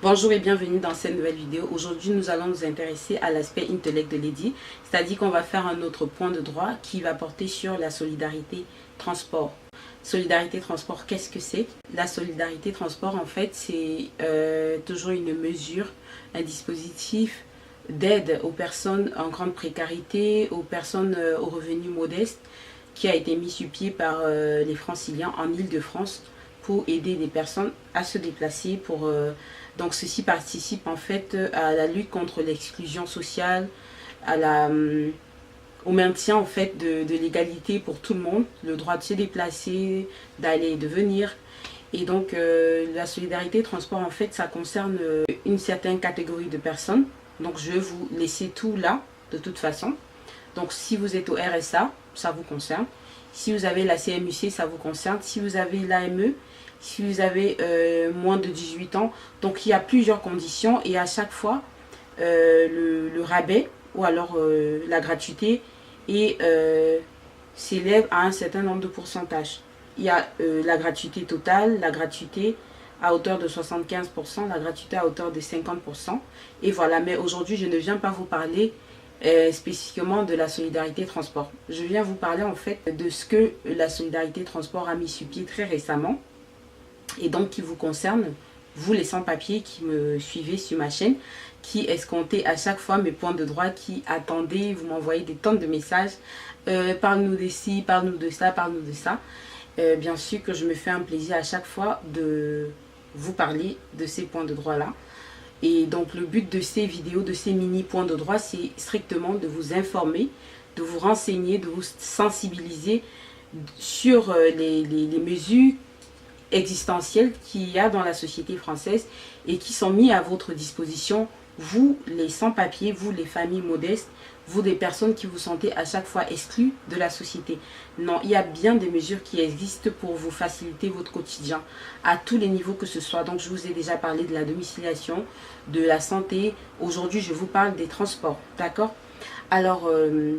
Bonjour et bienvenue dans cette nouvelle vidéo. Aujourd'hui, nous allons nous intéresser à l'aspect intellect de l'EDI, c'est-à-dire qu'on va faire un autre point de droit qui va porter sur la solidarité transport. Solidarité transport, qu'est-ce que c'est? La solidarité transport, en fait, c'est toujours une mesure, un dispositif d'aide aux personnes en grande précarité, aux personnes aux revenus modestes, qui a été mis sur pied par les franciliens en Île-de-France pour aider les personnes à se déplacer. Donc ceci participe en fait à la lutte contre l'exclusion sociale, au maintien en fait de l'égalité pour tout le monde, le droit de se déplacer, d'aller et de venir. Et donc la solidarité transport en fait ça concerne une certaine catégorie de personnes. Donc je vais vous laisser tout là de toute façon. Donc si vous êtes au RSA, ça vous concerne. Si vous avez la CMUC, ça vous concerne. Si vous avez l'AME, si vous avez moins de 18 ans. Donc il y a plusieurs conditions et à chaque fois le rabais ou alors la gratuité s'élève à un certain nombre de pourcentages. Il y a la gratuité totale, la gratuité à hauteur de 75%, la gratuité à hauteur de 50%. Et voilà, mais aujourd'hui je ne viens pas vous parler spécifiquement de la solidarité transport. Je viens vous parler en fait de ce que la solidarité transport a mis sur pied très récemment et donc qui vous concerne, vous les sans-papiers qui me suivez sur ma chaîne, qui escomptez à chaque fois mes points de droit, qui attendez, vous m'envoyez des tonnes de messages, parle-nous de ci, parle-nous de ça, parle-nous de ça. Bien sûr que je me fais un plaisir à chaque fois de vous parler de ces points de droit-là. Et donc le but de ces vidéos, de ces mini points de droit, c'est strictement de vous informer, de vous renseigner, de vous sensibiliser sur les mesures existentielles qu'il y a dans la société française et qui sont mis à votre disposition, vous les sans-papiers, vous les familles modestes, vous des personnes qui vous sentez à chaque fois exclues de la société. Non, il y a bien des mesures qui existent pour vous faciliter votre quotidien à tous les niveaux que ce soit. Donc je vous ai déjà parlé de la domiciliation, de la santé. Aujourd'hui je vous parle des transports, d'accord? Alors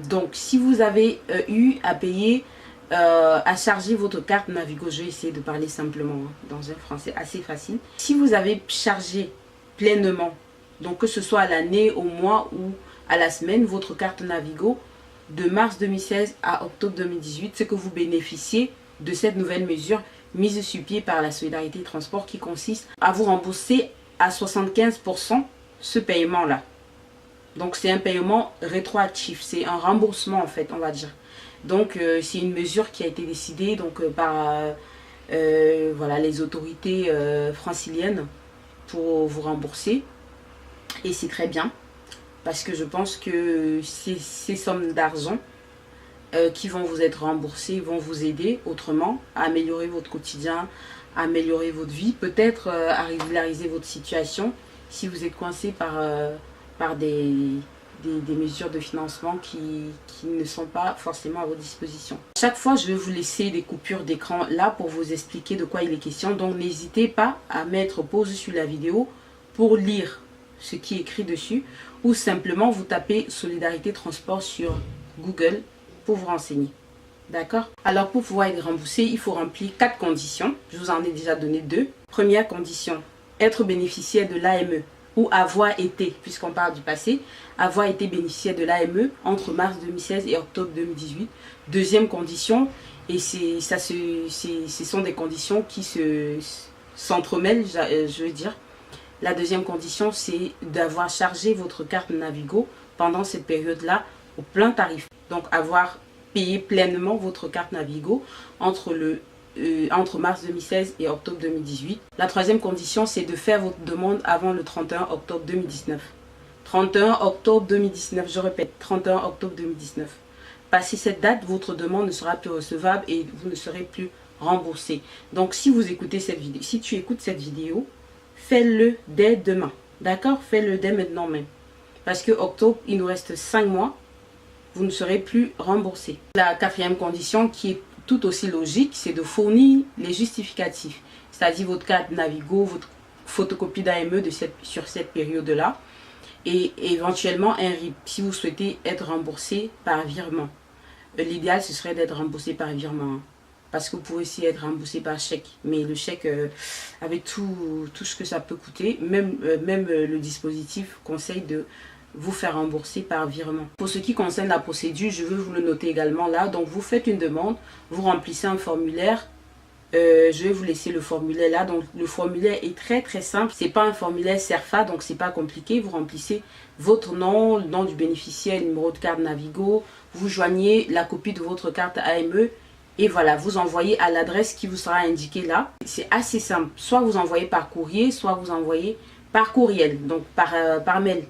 donc si vous avez eu à payer à charger votre carte Navigo, je vais essayer de parler simplement dans un français assez facile. Si vous avez chargé pleinement, donc que ce soit à l'année, au mois ou à la semaine, votre carte Navigo de mars 2016 à octobre 2018, c'est que vous bénéficiez de cette nouvelle mesure mise sur pied par la solidarité transport qui consiste à vous rembourser à 75% ce paiement-là. Donc c'est un paiement rétroactif, c'est un remboursement en fait, on va dire. Donc c'est une mesure qui a été décidée donc, par voilà, les autorités franciliennes pour vous rembourser. Et c'est très bien parce que je pense que ces sommes d'argent qui vont vous être remboursées vont vous aider autrement à améliorer votre quotidien, à améliorer votre vie, peut-être à régulariser votre situation si vous êtes coincé par des mesures de financement qui ne sont pas forcément à votre disposition. Chaque fois, je vais vous laisser des coupures d'écran là pour vous expliquer de quoi il est question. Donc, n'hésitez pas à mettre pause sur la vidéo pour lire ce qui est écrit dessus ou simplement vous tapez Solidarité Transport sur Google pour vous renseigner. D'accord? Alors, pour pouvoir être remboursé, il faut remplir 4 conditions. Je vous en ai déjà donné 2. Première condition, être bénéficiaire de l'AME ou avoir été, puisqu'on parle du passé, avoir été bénéficiaire de l'AME entre mars 2016 et octobre 2018. Deuxième condition, et ce sont des conditions qui s'entremêlent, je veux dire. La deuxième condition, c'est d'avoir chargé votre carte Navigo pendant cette période-là au plein tarif. Donc avoir payé pleinement votre carte Navigo entre mars 2016 et octobre 2018. La troisième condition, c'est de faire votre demande avant le 31 octobre 2019. 31 octobre 2019, je répète, 31 octobre 2019. Passé cette date, votre demande ne sera plus recevable et vous ne serez plus remboursé. Donc si vous écoutez cette vidéo, si tu écoutes cette vidéo, fais-le dès demain. D'accord? Fais-le dès maintenant même. Parce que octobre, il nous reste 5 mois, vous ne serez plus remboursé. La quatrième condition qui est tout aussi logique, c'est de fournir les justificatifs. C'est-à-dire votre carte Navigo, votre photocopie d'AME sur cette période-là. Et éventuellement un RIB si vous souhaitez être remboursé par virement. L'idéal, ce serait d'être remboursé par virement. parce que vous pouvez aussi être remboursé par chèque. Mais le chèque, avec tout ce que ça peut coûter, même le dispositif conseille de vous faire rembourser par virement. Pour ce qui concerne la procédure, je veux vous le noter également là. Donc vous faites une demande, vous remplissez un formulaire. Je vais vous laisser le formulaire là. Donc le formulaire est très simple. C'est pas un formulaire CERFA, donc c'est pas compliqué. Vous remplissez votre nom, le nom du bénéficiaire, le numéro de carte Navigo. Vous joignez la copie de votre carte AME. Et voilà, vous envoyez à l'adresse qui vous sera indiquée là. C'est assez simple. Soit vous envoyez par courrier, soit vous envoyez par courriel. Donc par mail.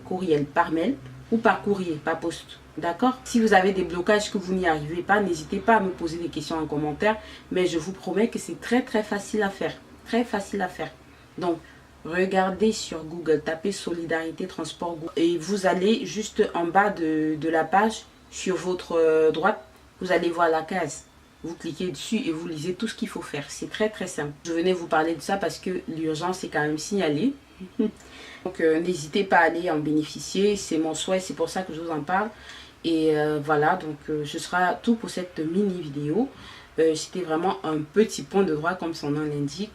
Courriel, par mail ou par courrier, par poste. D'accord? Si vous avez des blocages que vous n'y arrivez pas, n'hésitez pas à me poser des questions en commentaire. Mais je vous promets que c'est très facile à faire. Très facile à faire. Donc, regardez sur Google, tapez Solidarité Transport et vous allez juste en bas de la page, sur votre droite, vous allez voir la case. Vous cliquez dessus et vous lisez tout ce qu'il faut faire. C'est très simple. Je venais vous parler de ça parce que l'urgence est quand même signalée. Donc n'hésitez pas à aller en bénéficier. C'est mon souhait, c'est pour ça que je vous en parle. Et voilà, donc ce sera tout pour cette mini vidéo. C'était vraiment un petit point de droit comme son nom l'indique.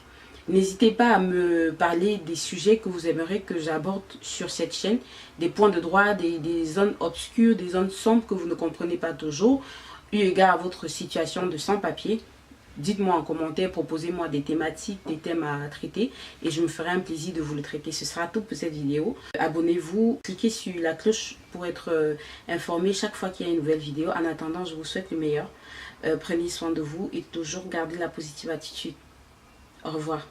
N'hésitez pas à me parler des sujets que vous aimeriez que j'aborde sur cette chaîne. Des points de droit, des zones obscures, des zones sombres que vous ne comprenez pas toujours. Eu égard à votre situation de sans-papier, dites-moi en commentaire, proposez-moi des thématiques, des thèmes à traiter et je me ferai un plaisir de vous le traiter. Ce sera tout pour cette vidéo. Abonnez-vous, cliquez sur la cloche pour être informé chaque fois qu'il y a une nouvelle vidéo. En attendant, je vous souhaite le meilleur. Prenez soin de vous et toujours gardez la positive attitude. Au revoir.